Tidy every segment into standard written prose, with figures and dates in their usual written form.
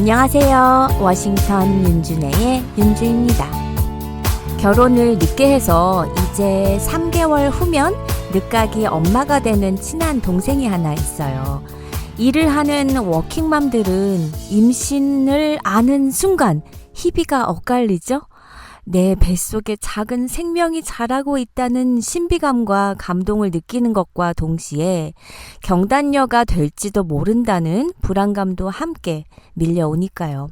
안녕하세요. 워싱턴 윤준혜의 윤주입니다. 결혼을 늦게 해서 이제 3개월 후면 늦가기 엄마가 되는 친한 동생이 하나 있어요. 일을 하는 워킹맘들은 임신을 아는 순간 희비가 엇갈리죠? 내 뱃속에 작은 생명이 자라고 있다는 신비감과 감동을 느끼는 것과 동시에 경단녀가 될지도 모른다는 불안감도 함께 밀려오니까요.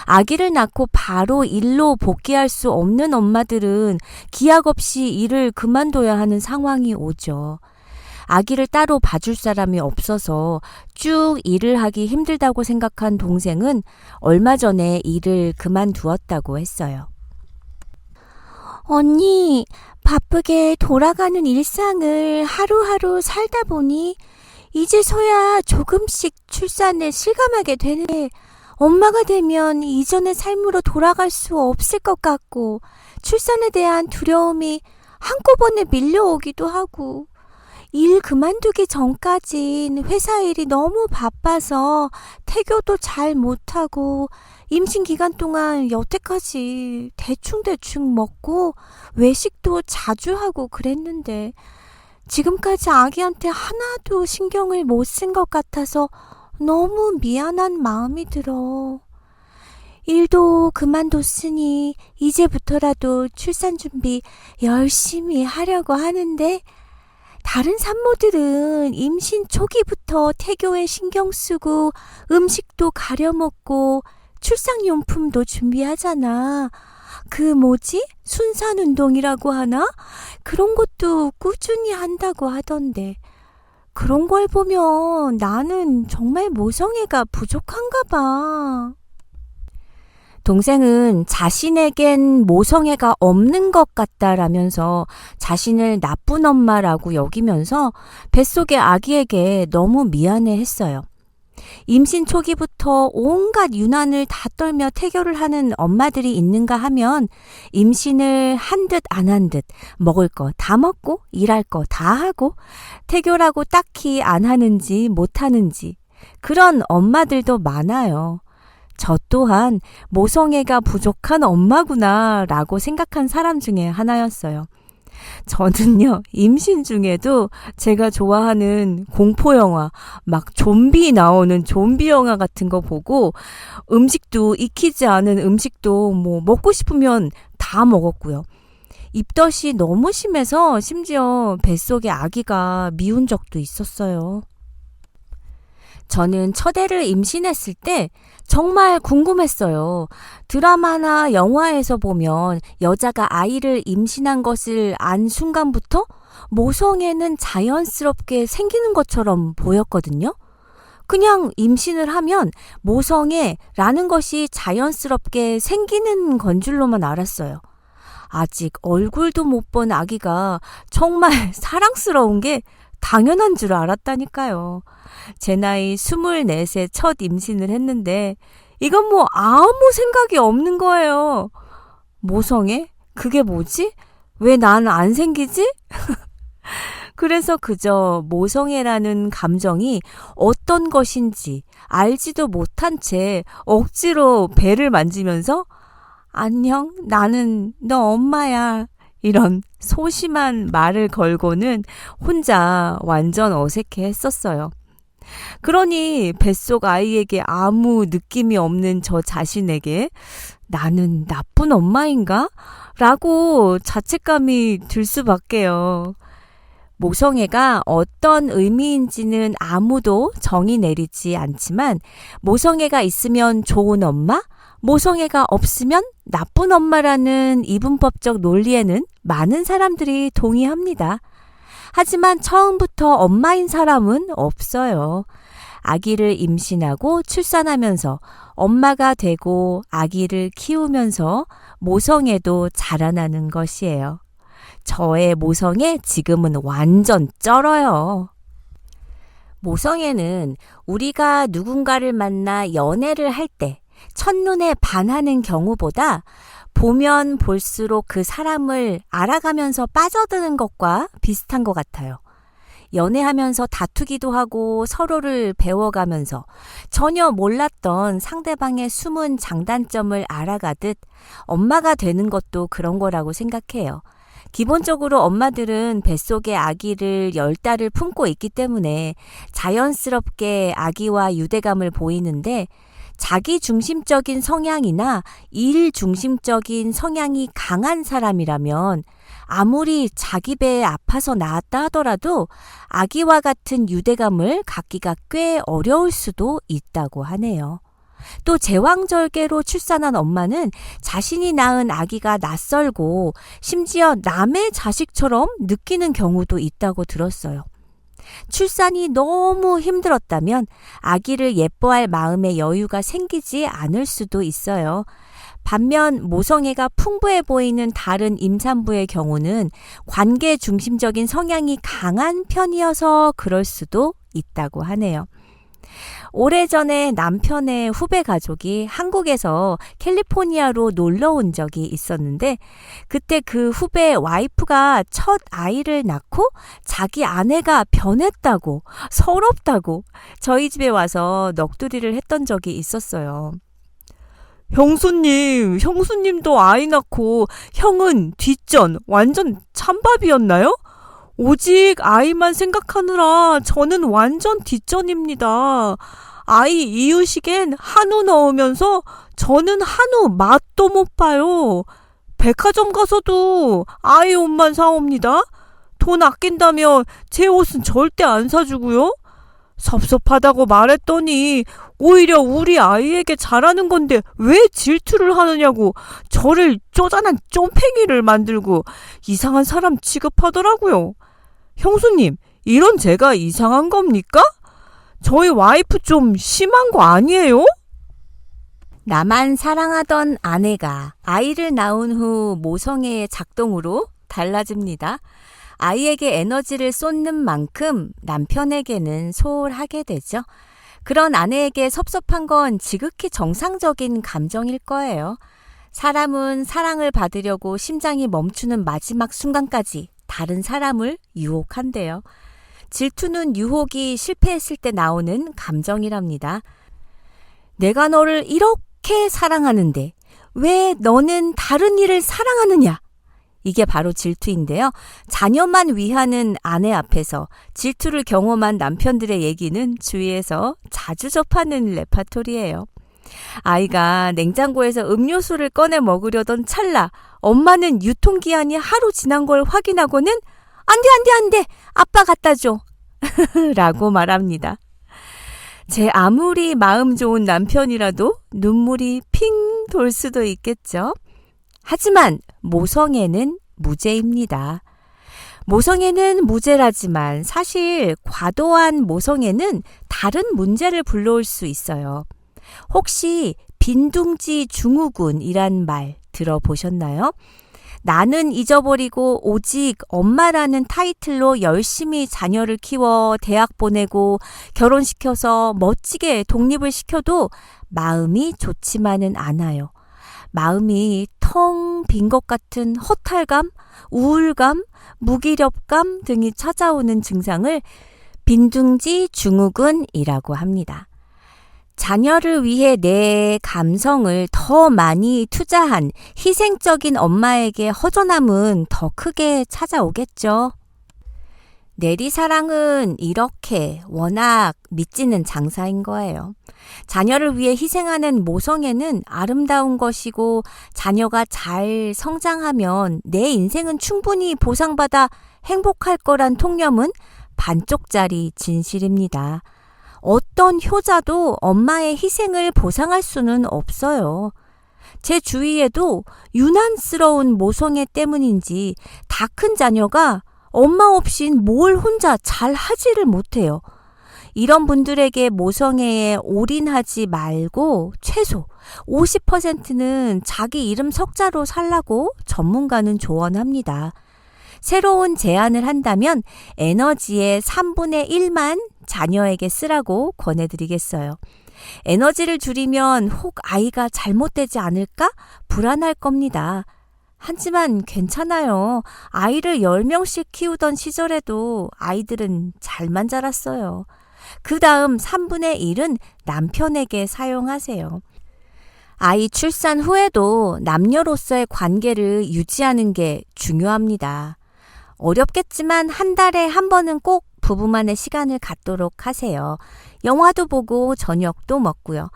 아기를 낳고 바로 일로 복귀할 수 없는 엄마들은 기약 없이 일을 그만둬야 하는 상황이 오죠. 아기를 따로 봐줄 사람이 없어서 쭉 일을 하기 힘들다고 생각한 동생은 얼마 전에 일을 그만두었다고 했어요. 언니, 바쁘게 돌아가는 일상을 하루하루 살다 보니 이제서야 조금씩 출산을 실감하게 되네. 엄마가 되면 이전의 삶으로 돌아갈 수 없을 것 같고 출산에 대한 두려움이 한꺼번에 밀려오기도 하고 일 그만두기 전까진 회사 일이 너무 바빠서 태교도 잘 못하고 임신 기간 동안 여태까지 대충 먹고 외식도 자주 하고 그랬는데 지금까지 아기한테 하나도 신경을 못 쓴 것 같아서 너무 미안한 마음이 들어. 일도 그만뒀으니 이제부터라도 출산 준비 열심히 하려고 하는데 다른 산모들은 임신 초기부터 태교에 신경 쓰고 음식도 가려 먹고 출산용품도 준비하잖아. 순산 운동이라고 하나? 그런 것도 꾸준히 한다고 하던데. 그런 걸 보면 나는 정말 모성애가 부족한가 봐. 동생은 자신에겐 모성애가 없는 것 같다라면서 자신을 나쁜 엄마라고 여기면서 뱃속의 아기에게 너무 미안해했어요. 임신 초기부터 온갖 유난을 다 떨며 태교를 하는 엄마들이 있는가 하면 임신을 한 듯 안 한 듯 먹을 거 다 먹고 일할 거 다 하고 태교라고 딱히 안 하는지 못 하는지 그런 엄마들도 많아요. 저 또한 모성애가 부족한 엄마구나 라고 생각한 사람 중에 하나였어요. 저는요, 임신 중에도 제가 좋아하는 공포영화, 막 좀비 나오는 좀비 영화 같은 거 보고 음식도 익히지 않은 음식도 먹고 싶으면 다 먹었고요. 입덧이 너무 심해서 심지어 뱃속에 아기가 미운 적도 있었어요. 저는 첫애를 임신했을 때 정말 궁금했어요. 드라마나 영화에서 보면 여자가 아이를 임신한 것을 안 순간부터 모성애는 자연스럽게 생기는 것처럼 보였거든요. 그냥 임신을 하면 모성애라는 것이 자연스럽게 생기는 건 줄로만 알았어요. 아직 얼굴도 못 본 아기가 정말 사랑스러운 게 당연한 줄 알았다니까요. 제 나이 24세 첫 임신을 했는데 이건 아무 생각이 없는 거예요. 모성애? 그게 뭐지? 왜 난 안 생기지? 그래서 그저 모성애라는 감정이 어떤 것인지 알지도 못한 채 억지로 배를 만지면서 안녕, 나는 너 엄마야. 이런 소심한 말을 걸고는 혼자 완전 어색해 했었어요. 그러니 뱃속 아이에게 아무 느낌이 없는 저 자신에게 나는 나쁜 엄마인가? 라고 자책감이 들 수밖에요. 모성애가 어떤 의미인지는 아무도 정의 내리지 않지만 모성애가 있으면 좋은 엄마? 모성애가 없으면 나쁜 엄마라는 이분법적 논리에는 많은 사람들이 동의합니다. 하지만 처음부터 엄마인 사람은 없어요. 아기를 임신하고 출산하면서 엄마가 되고 아기를 키우면서 모성애도 자라나는 것이에요. 저의 모성애 지금은 완전 쩔어요. 모성애는 우리가 누군가를 만나 연애를 할 때 첫눈에 반하는 경우보다 보면 볼수록 그 사람을 알아가면서 빠져드는 것과 비슷한 것 같아요. 연애하면서 다투기도 하고 서로를 배워가면서 전혀 몰랐던 상대방의 숨은 장단점을 알아가듯 엄마가 되는 것도 그런 거라고 생각해요. 기본적으로 엄마들은 뱃속에 아기를 10달을 품고 있기 때문에 자연스럽게 아기와 유대감을 보이는데 자기 중심적인 성향이나 일 중심적인 성향이 강한 사람이라면 아무리 자기 배에 아파서 낳았다 하더라도 아기와 같은 유대감을 갖기가 꽤 어려울 수도 있다고 하네요. 또 제왕절개로 출산한 엄마는 자신이 낳은 아기가 낯설고 심지어 남의 자식처럼 느끼는 경우도 있다고 들었어요. 출산이 너무 힘들었다면 아기를 예뻐할 마음의 여유가 생기지 않을 수도 있어요. 반면 모성애가 풍부해 보이는 다른 임산부의 경우는 관계 중심적인 성향이 강한 편이어서 그럴 수도 있다고 하네요. 오래전에 남편의 후배 가족이 한국에서 캘리포니아로 놀러 온 적이 있었는데 그때 그 후배 와이프가 첫 아이를 낳고 자기 아내가 변했다고 서럽다고 저희 집에 와서 넋두리를 했던 적이 있었어요. 형수님도 아이 낳고 형은 뒷전 완전 찬밥이었나요? 오직 아이만 생각하느라 저는 완전 뒷전입니다. 아이 이유식엔 한우 넣으면서 저는 한우 맛도 못 봐요. 백화점 가서도 아이 옷만 사옵니다. 돈 아낀다며 제 옷은 절대 안 사주고요. 섭섭하다고 말했더니 오히려 우리 아이에게 잘하는 건데 왜 질투를 하느냐고 저를 쪼잔한 쫌팽이를 만들고 이상한 사람 취급하더라고요. 형수님, 이런 제가 이상한 겁니까? 저희 와이프 좀 심한 거 아니에요? 나만 사랑하던 아내가 아이를 낳은 후 모성애의 작동으로 달라집니다. 아이에게 에너지를 쏟는 만큼 남편에게는 소홀하게 되죠. 그런 아내에게 섭섭한 건 지극히 정상적인 감정일 거예요. 사람은 사랑을 받으려고 심장이 멈추는 마지막 순간까지 다른 사람을 유혹한대요. 질투는 유혹이 실패했을 때 나오는 감정이랍니다. 내가 너를 이렇게 사랑하는데 왜 너는 다른 이를 사랑하느냐? 이게 바로 질투인데요. 자녀만 위하는 아내 앞에서 질투를 경험한 남편들의 얘기는 주위에서 자주 접하는 레파토리예요. 아이가 냉장고에서 음료수를 꺼내 먹으려던 찰나 엄마는 유통기한이 하루 지난 걸 확인하고는 안 돼. 아빠 갖다 줘. 라고 말합니다. 제 아무리 마음 좋은 남편이라도 눈물이 핑 돌 수도 있겠죠. 하지만 모성애는 무죄입니다. 모성애는 무죄라지만 사실 과도한 모성애는 다른 문제를 불러올 수 있어요. 혹시 빈둥지 증후군이란 말 들어보셨나요? 나는 잊어버리고 오직 엄마라는 타이틀로 열심히 자녀를 키워 대학 보내고 결혼시켜서 멋지게 독립을 시켜도 마음이 좋지만은 않아요. 마음이 텅 빈 것 같은 허탈감, 우울감, 무기력감 등이 찾아오는 증상을 빈둥지 증후군이라고 합니다. 자녀를 위해 내 감성을 더 많이 투자한 희생적인 엄마에게 허전함은 더 크게 찾아오겠죠. 내리사랑은 이렇게 워낙 믿지는 장사인 거예요. 자녀를 위해 희생하는 모성애는 아름다운 것이고 자녀가 잘 성장하면 내 인생은 충분히 보상받아 행복할 거란 통념은 반쪽짜리 진실입니다. 어떤 효자도 엄마의 희생을 보상할 수는 없어요. 제 주위에도 유난스러운 모성애 때문인지 다 큰 자녀가 엄마 없인 뭘 혼자 잘 하지를 못해요. 이런 분들에게 모성애에 올인하지 말고 최소 50%는 자기 이름 석자로 살라고 전문가는 조언합니다. 새로운 제안을 한다면 에너지의 3분의 1만 자녀에게 쓰라고 권해드리겠어요. 에너지를 줄이면 혹 아이가 잘못되지 않을까 불안할 겁니다. 하지만 괜찮아요. 아이를 10명씩 키우던 시절에도 아이들은 잘만 자랐어요. 그 다음 3분의 1은 남편에게 사용하세요. 아이 출산 후에도 남녀로서의 관계를 유지하는 게 중요합니다. 어렵겠지만 한 달에 한 번은 꼭 부부만의 시간을 갖도록 하세요. 영화도 보고 저녁도 먹고요.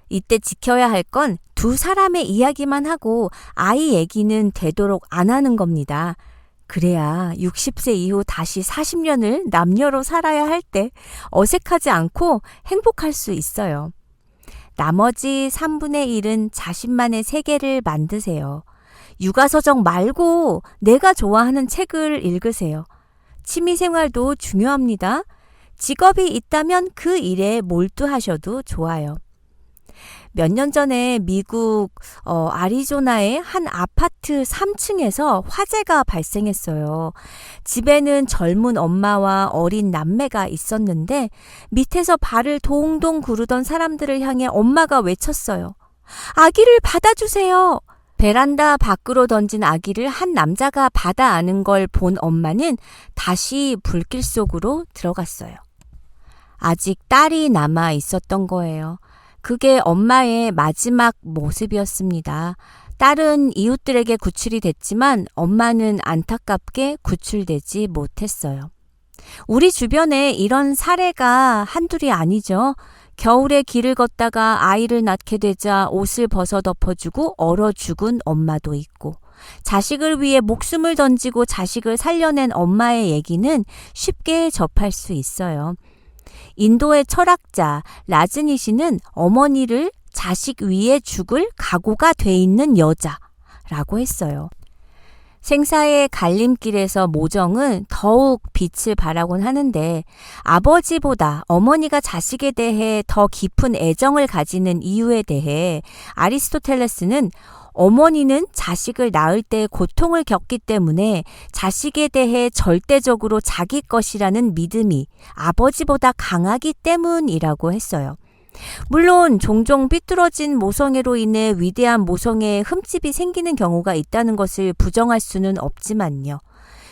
이때 지켜야 할 건 두 사람의 이야기만 하고 아이 얘기는 되도록 안 하는 겁니다. 그래야 60세 이후 다시 40년을 남녀로 살아야 할 때 어색하지 않고 행복할 수 있어요. 나머지 3분의 1은 자신만의 세계를 만드세요. 육아서적 말고 내가 좋아하는 책을 읽으세요. 취미생활도 중요합니다. 직업이 있다면 그 일에 몰두하셔도 좋아요. 몇 년 전에 미국 아리조나의 한 아파트 3층에서 화재가 발생했어요. 집에는 젊은 엄마와 어린 남매가 있었는데 밑에서 발을 동동 구르던 사람들을 향해 엄마가 외쳤어요. 아기를 받아주세요. 베란다 밖으로 던진 아기를 한 남자가 받아 안은 걸 본 엄마는 다시 불길 속으로 들어갔어요. 아직 딸이 남아 있었던 거예요. 그게 엄마의 마지막 모습이었습니다. 딸은 이웃들에게 구출이 됐지만 엄마는 안타깝게 구출되지 못했어요. 우리 주변에 이런 사례가 한둘이 아니죠. 겨울에 길을 걷다가 아이를 낳게 되자 옷을 벗어 덮어주고 얼어 죽은 엄마도 있고, 자식을 위해 목숨을 던지고 자식을 살려낸 엄마의 얘기는 쉽게 접할 수 있어요. 인도의 철학자 라즈니시는 어머니를 자식 위에 죽을 각오가 돼 있는 여자라고 했어요. 생사의 갈림길에서 모정은 더욱 빛을 발하곤 하는데, 아버지보다 어머니가 자식에 대해 더 깊은 애정을 가지는 이유에 대해 아리스토텔레스는 어머니는 자식을 낳을 때 고통을 겪기 때문에 자식에 대해 절대적으로 자기 것이라는 믿음이 아버지보다 강하기 때문이라고 했어요. 물론 종종 삐뚤어진 모성애로 인해 위대한 모성애에 흠집이 생기는 경우가 있다는 것을 부정할 수는 없지만요.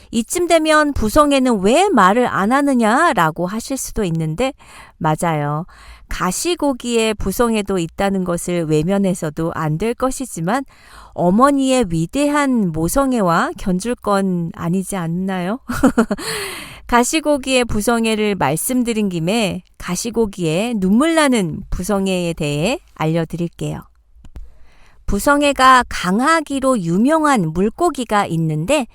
이쯤 되면 부성애는 왜 말을 안 하느냐라고 하실 수도 있는데, 맞아요. 가시고기에 부성애도 있다는 것을 외면해서도 안 될 것이지만 어머니의 위대한 모성애와 견줄 건 아니지 않나요? 가시고기의 부성애를 말씀드린 김에 가시고기의 눈물 나는 부성애에 대해 알려드릴게요. 부성애가 강하기로 유명한 물고기가 있는데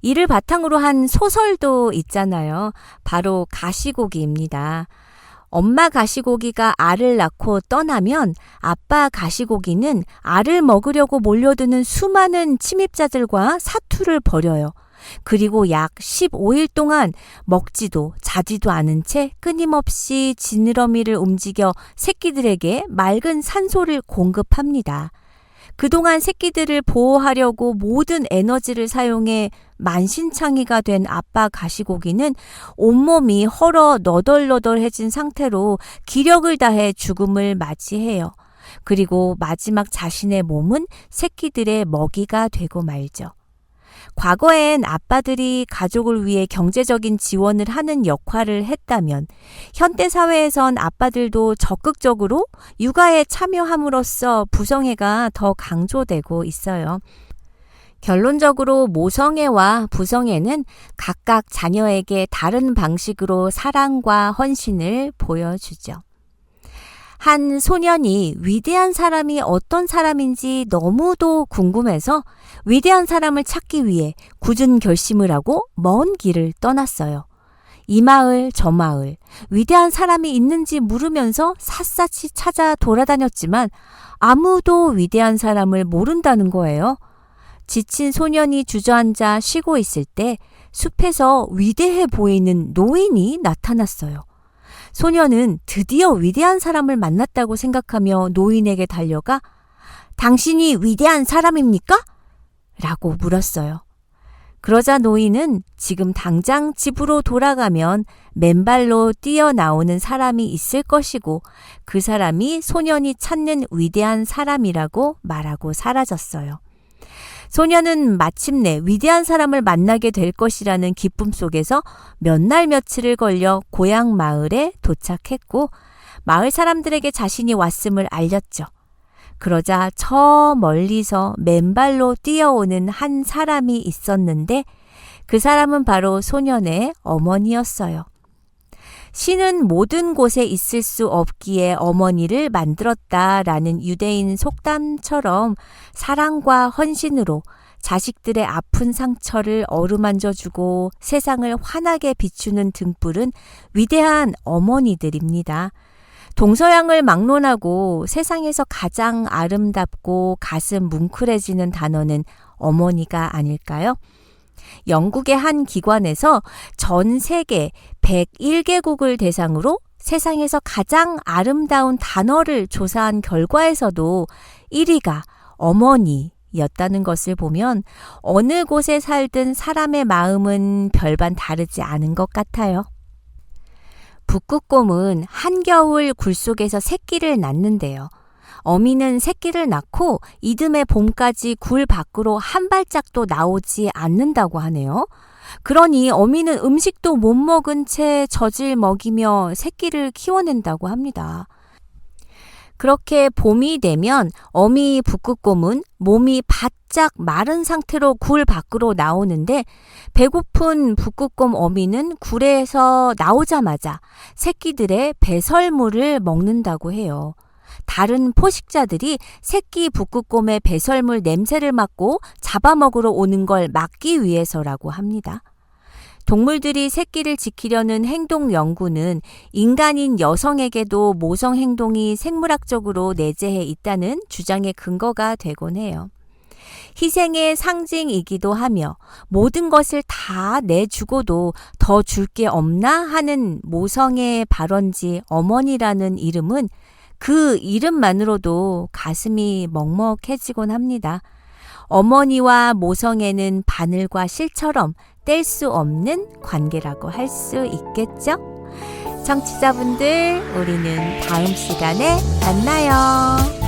이를 바탕으로 한 소설도 있잖아요. 바로 가시고기입니다. 엄마 가시고기가 알을 낳고 떠나면 아빠 가시고기는 알을 먹으려고 몰려드는 수많은 침입자들과 사투를 벌여요. 그리고 약 15일 동안 먹지도 자지도 않은 채 끊임없이 지느러미를 움직여 새끼들에게 맑은 산소를 공급합니다. 그동안 새끼들을 보호하려고 모든 에너지를 사용해 만신창이가 된 아빠 가시고기는 온몸이 헐어 너덜너덜해진 상태로 기력을 다해 죽음을 맞이해요. 그리고 마지막 자신의 몸은 새끼들의 먹이가 되고 말죠. 과거엔 아빠들이 가족을 위해 경제적인 지원을 하는 역할을 했다면 현대사회에선 아빠들도 적극적으로 육아에 참여함으로써 부성애가 더 강조되고 있어요. 결론적으로 모성애와 부성애는 각각 자녀에게 다른 방식으로 사랑과 헌신을 보여주죠. 한 소년이 위대한 사람이 어떤 사람인지 너무도 궁금해서 위대한 사람을 찾기 위해 굳은 결심을 하고 먼 길을 떠났어요. 이 마을 저 마을 위대한 사람이 있는지 물으면서 샅샅이 찾아 돌아다녔지만 아무도 위대한 사람을 모른다는 거예요. 지친 소년이 주저앉아 쉬고 있을 때 숲에서 위대해 보이는 노인이 나타났어요. 소년은 드디어 위대한 사람을 만났다고 생각하며 노인에게 달려가 당신이 위대한 사람입니까? 라고 물었어요. 그러자 노인은 지금 당장 집으로 돌아가면 맨발로 뛰어나오는 사람이 있을 것이고 그 사람이 소년이 찾는 위대한 사람이라고 말하고 사라졌어요. 소녀는 마침내 위대한 사람을 만나게 될 것이라는 기쁨 속에서 몇 날 며칠을 걸려 고향 마을에 도착했고 마을 사람들에게 자신이 왔음을 알렸죠. 그러자 저 멀리서 맨발로 뛰어오는 한 사람이 있었는데 그 사람은 바로 소년의 어머니였어요. 신은 모든 곳에 있을 수 없기에 어머니를 만들었다라는 유대인 속담처럼 사랑과 헌신으로 자식들의 아픈 상처를 어루만져주고 세상을 환하게 비추는 등불은 위대한 어머니들입니다. 동서양을 막론하고 세상에서 가장 아름답고 가슴 뭉클해지는 단어는 어머니가 아닐까요? 영국의 한 기관에서 전 세계 101개국을 대상으로 세상에서 가장 아름다운 단어를 조사한 결과에서도 1위가 어머니였다는 것을 보면 어느 곳에 살든 사람의 마음은 별반 다르지 않은 것 같아요. 북극곰은 한겨울 굴 속에서 새끼를 낳는데요. 어미는 새끼를 낳고 이듬해 봄까지 굴 밖으로 한 발짝도 나오지 않는다고 하네요. 그러니 어미는 음식도 못 먹은 채 젖을 먹이며 새끼를 키워낸다고 합니다. 그렇게 봄이 되면 어미 북극곰은 몸이 바짝 마른 상태로 굴 밖으로 나오는데 배고픈 북극곰 어미는 굴에서 나오자마자 새끼들의 배설물을 먹는다고 해요. 다른 포식자들이 새끼 북극곰의 배설물 냄새를 맡고 잡아먹으러 오는 걸 막기 위해서라고 합니다. 동물들이 새끼를 지키려는 행동 연구는 인간인 여성에게도 모성 행동이 생물학적으로 내재해 있다는 주장의 근거가 되곤 해요. 희생의 상징이기도 하며 모든 것을 다 내주고도 더 줄 게 없나 하는 모성의 발원지 어머니라는 이름은 그 이름만으로도 가슴이 먹먹해지곤 합니다. 어머니와 모성애는 바늘과 실처럼 뗄 수 없는 관계라고 할 수 있겠죠? 청취자분들, 우리는 다음 시간에 만나요.